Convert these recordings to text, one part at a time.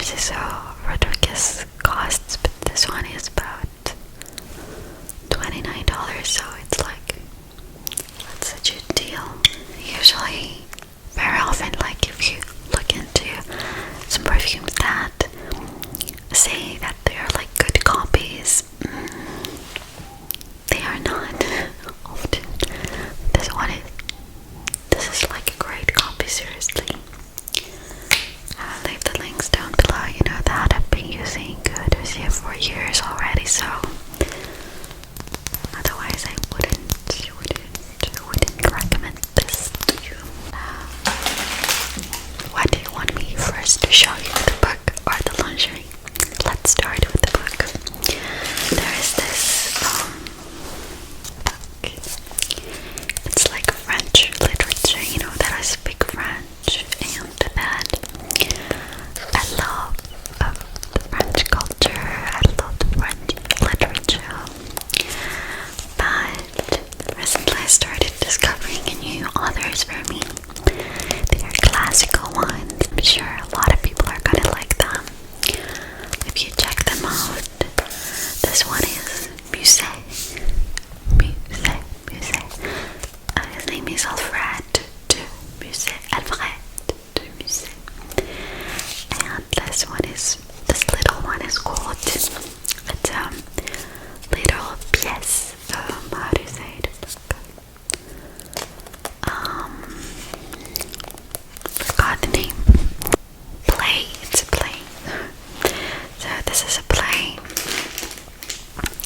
is so ridiculous costs, but this one is about $29, so it's like, that's such a deal. Usually, very often, like if you look into some perfumes that say that they're like good copies, they are not often. This is like a great copy, seriously. I'll leave the links down below. You know that I've been using Dossier for years already, so otherwise I wouldn't recommend this to you. What do you want me first to show you, the book or the lingerie? Let's start with the book. There is this book. It's like French literature, you know that I speak French, and that I love the French culture, I love the French literature, but recently I started discovering new authors for me. They are classical ones. I'm sure a lot of people are gonna like them if you check them out. This one is Musset. His name is Alfred de Musset. And this little one is called, it's little pièce, how do you say it? Forgot the name. Play, it's a play. So this is a play.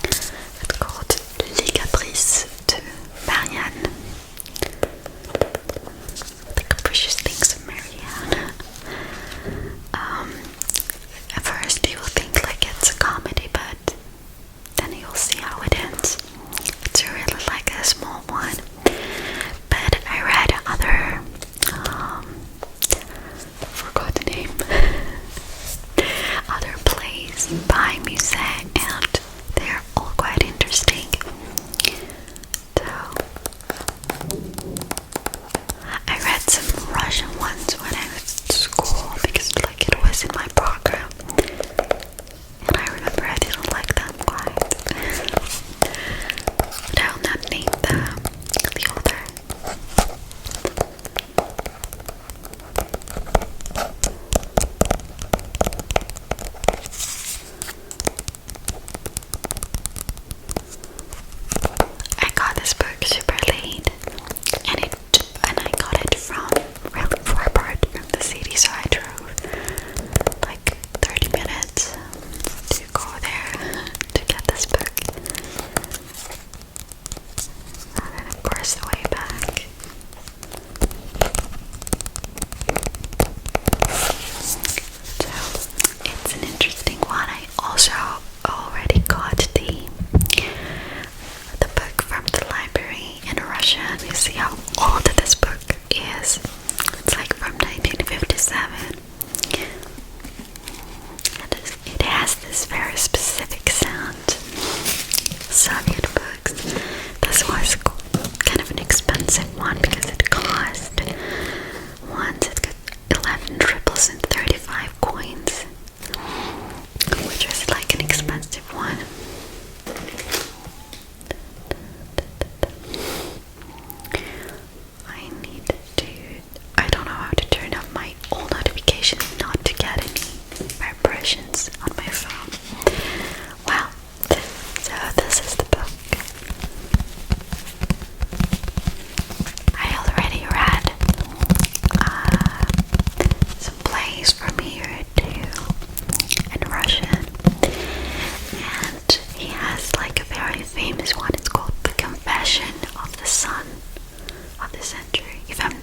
It's called Lingerie de Marianne. The Capricious Things of Marianne. At first you will think like it's a comedy, but then you'll see how it ends. It's really like a small one. But I read other, forgot the name, other plays by Musset, and they're all quite interesting. So, I read some Russian ones when I was at school because like it was in my program, and I remember I didn't like them quite. But I will not name the author. I got this book super late, and I got it from really far apart from the city, so I drove like 30 minutes to go there to get this book. And then of course the way back. So it's an interesting one. I also already got the book from the library in Russia. You see how old this book is. It's like from 1957. And it has this very specific sound. Soviet books. This was kind of an expensive one because it cost once it got 11 triples and 35 coins, which was like an expensive one. I don't know how to turn off my all notifications not to get any vibrations on my phone. Well, so this is the book. I already read some plays from here too in Russian, and he has like a very famous one. It's called The Confession of the Son of the Century. If I'm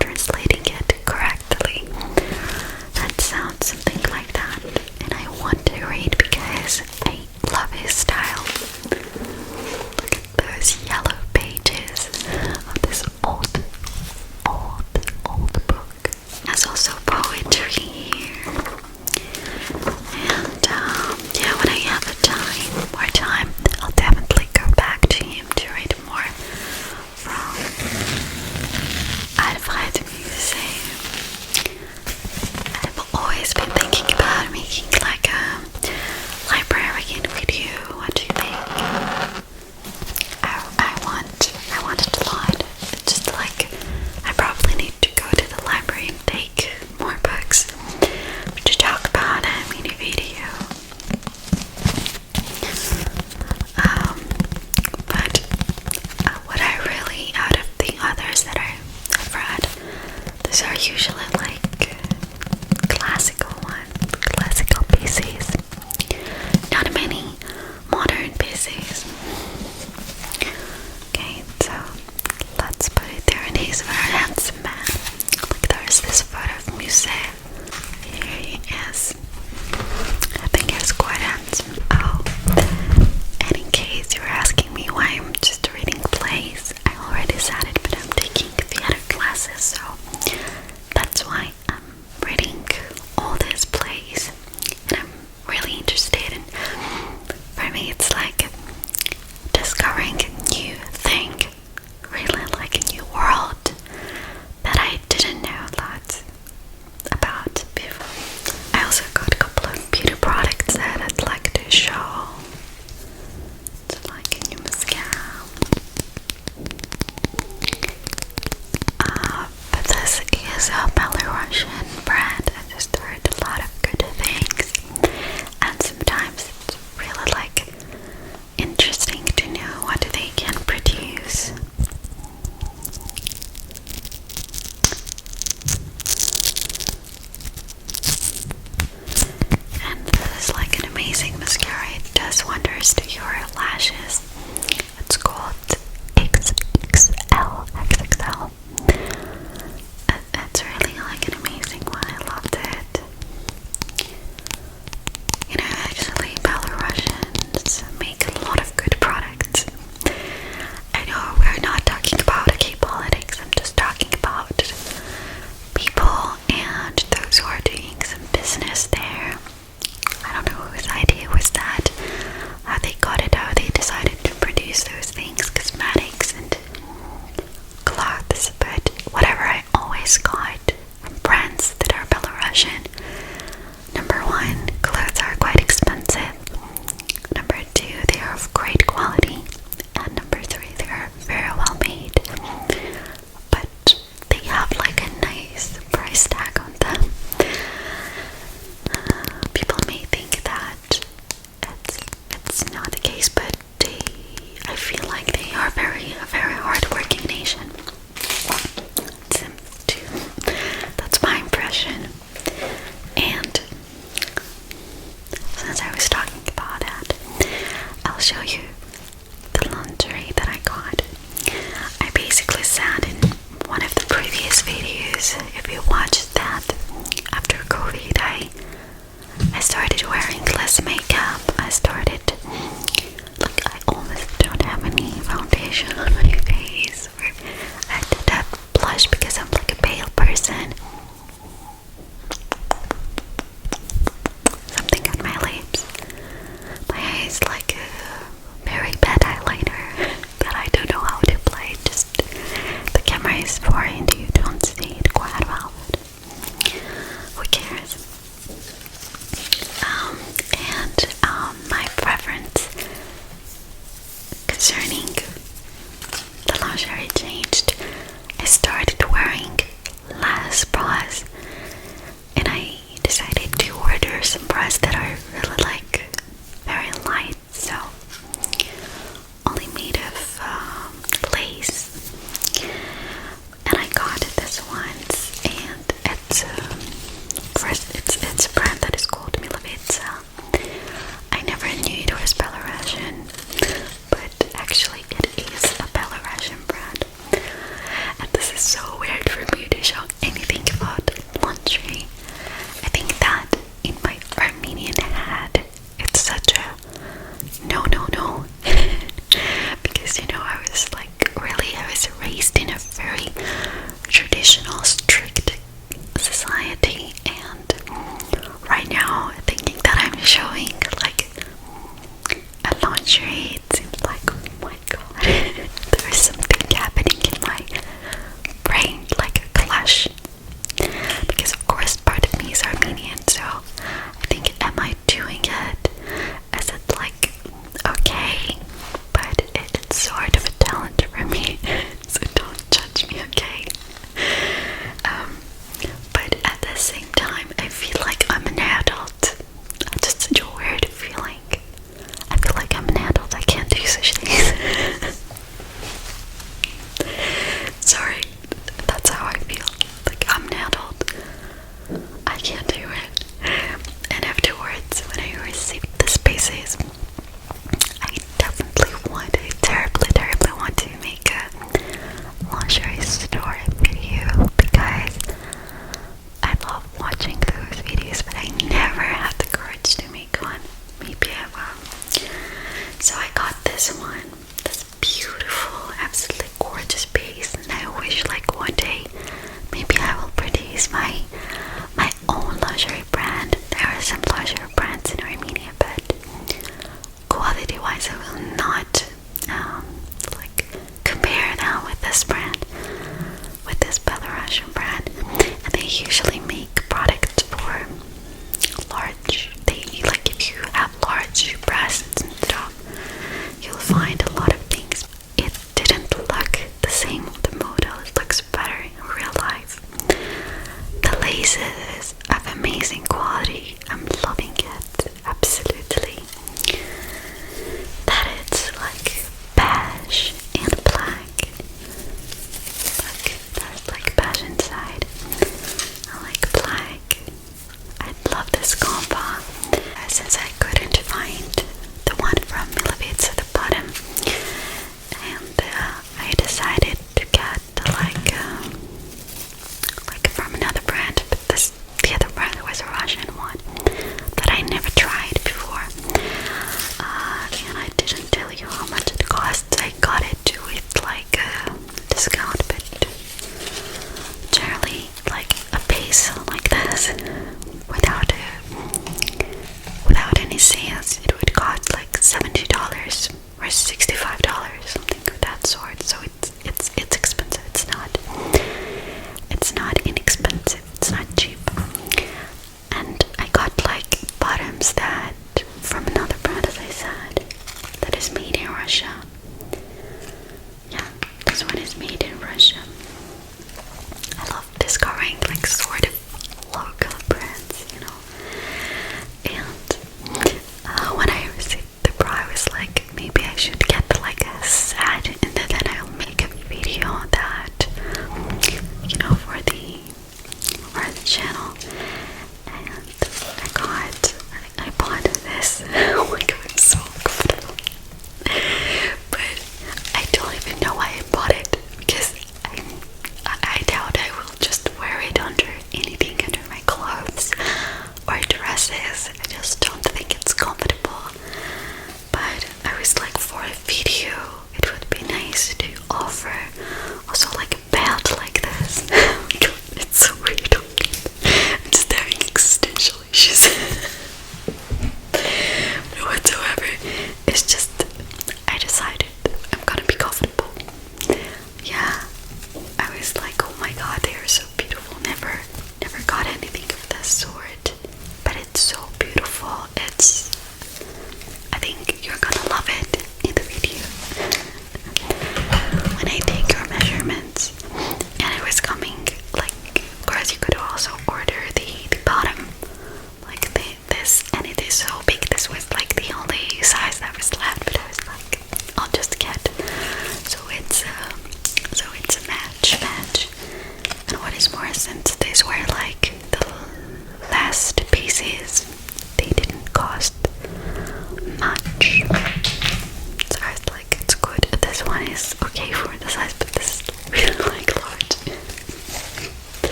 translating it correctly, that sounds something like that, and I want to read because I love his style. Look at those yellow pages of this old book. There's also poetry here, and yeah, when I have more time, I'll definitely go back to him to read more from Alfred Musset. I've always been thinking I started wearing less makeup. I started, like, I almost don't have any foundation on my face, or I did have blush because I'm like a pale person. Something on my lips. My eyes like a very bad eyeliner that I don't know how to apply. Just the camera is far and you don't see it quite well. Who cares? My preference concerning the lingerie changed. I started wearing less bras, and I decided to order some bras that are really like very light, so only made of lace. And I got this once, and it's first it's a brand that is called MissASMR. I never knew it was Belarusian, but actually it is a Belarusian brand. And this is so weird for me to show anything about lingerie. I think that in my Armenian head, it's such a no, because I was I was raised in a very traditional, strict society, and right now thinking that I'm showing like a lingerie, it seems like, oh my god, there is something happening in my brain, like a clash, because of course part of me is Armenian, so I think, am I doing it? Is it like okay? But it's sort of a talent for me, so don't judge me, okay? But at the same time, I feel like I'm an adult. It's just such a weird feeling. I feel like I'm an adult. I can't do such things. Sorry, that's how I feel. Like, I'm an adult. I can't do it. And afterwards, when I received the spaces, I terribly want to make a lingerie store video, because I love watching those videos, but I never had the courage to make one. Maybe I will. So I got this one, this beautiful, absolutely gorgeous piece, and I wish like one day maybe I will produce my own lingerie brand. There are some lingerie brands in Armenia, but quality wise I will not compare that with this brand, with this Belarusian brand. And they usually make products for large, if you have large breasts and stuff, you'll find a lot of things. It didn't look the same on the model, it looks better in real life. The lace is of amazing quality. I'm loving it, absolutely. That it's like beige and black. Look, there's like beige inside. I like black. I love this combo. Since I couldn't find the one from MissASMR at the bottom, and I decided to get like from another brand, but the other brand was a Russian one that I never tried before, and I didn't tell you how much it costs. I got it with like a discount, but generally like a piece like this without any sales, it would cost like $70 or $65, something of that sort. So it's expensive. It's not inexpensive. It's not cheap. And I got like bottoms that from another brand, as I said, that is made in Russia. Yeah, this one is made in Russia. I love discovering like sort of local brands.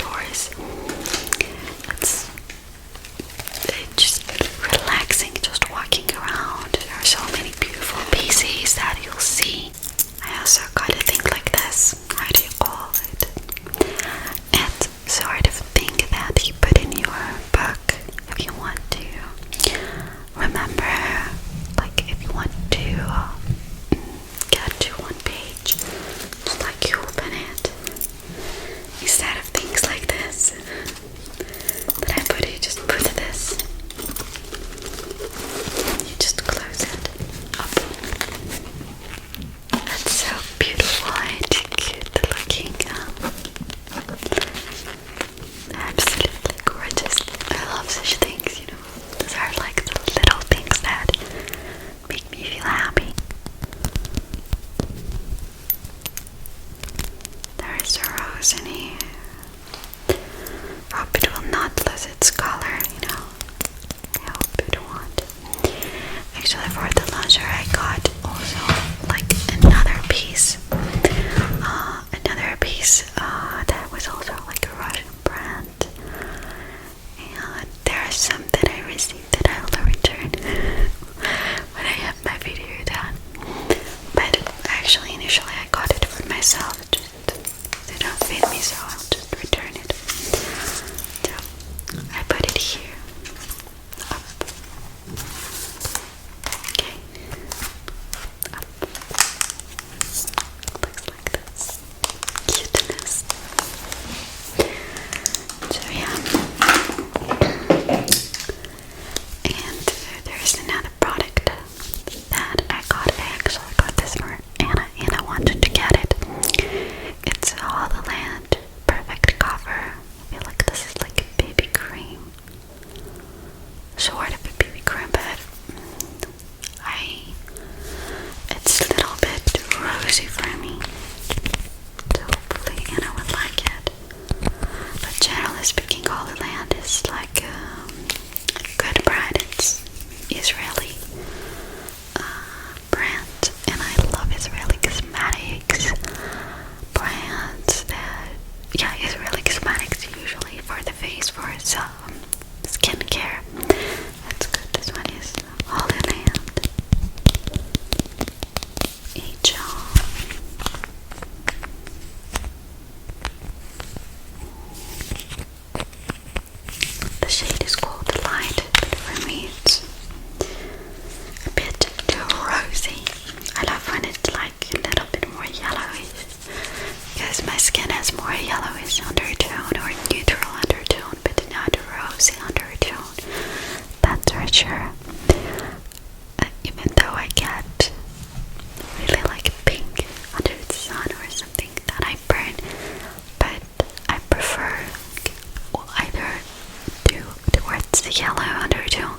stores. It's just relaxing, just walking around. There are so many beautiful pieces that you'll see. I also got a thing like this. How do you call it? It's sort of thing that you put in your book if you want to remember, like if you want to get to one page, just like you open it instead of things like this that I put. You just put this, you just close it up. That's so beautiful and cute looking. Absolutely gorgeous. I love such things, you know. Those are like the little things that make me feel happy. There is a rose in here. I hope it will not lose its color, you know. I hope it won't. Actually, for the lingerie, I got also like another piece. That was also like a Russian brand. And there is some that I received that I will return when I have my video done. But actually, initially I got it for myself. They don't fit me, so I'll just return it. So I put it here. Up. Okay. Up. Looks like this. Cuteness. So yeah. And there's another product that I got. I actually got this for Anna and I wanted to get it. It's Holland Perfect Cover. I feel like this is like a baby cream. Sort of a baby cream, but it's a little bit rosy for me. So hopefully Anna would like it. But generally speaking, Holland is like a good brand. It's Israeli brand, and I love Israeli cosmetics brands. Israeli cosmetics usually for the face, for some skincare. That's good. This one is Holland. The shade is called Light, but for me it's a bit too rosy. I love when it's like a little bit more yellowish, because my skin has more yellowish undertone or neutral undertone, but not a rosy undertone. That's for sure. Even though I get really like pink under the sun or something that I burn, but I prefer either towards the yellow undertone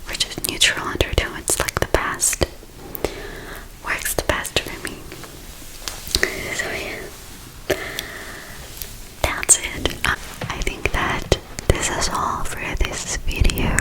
or just neutral undertone. It's like the best, works the best for me. So yeah, that's it. I think that this is all for this video.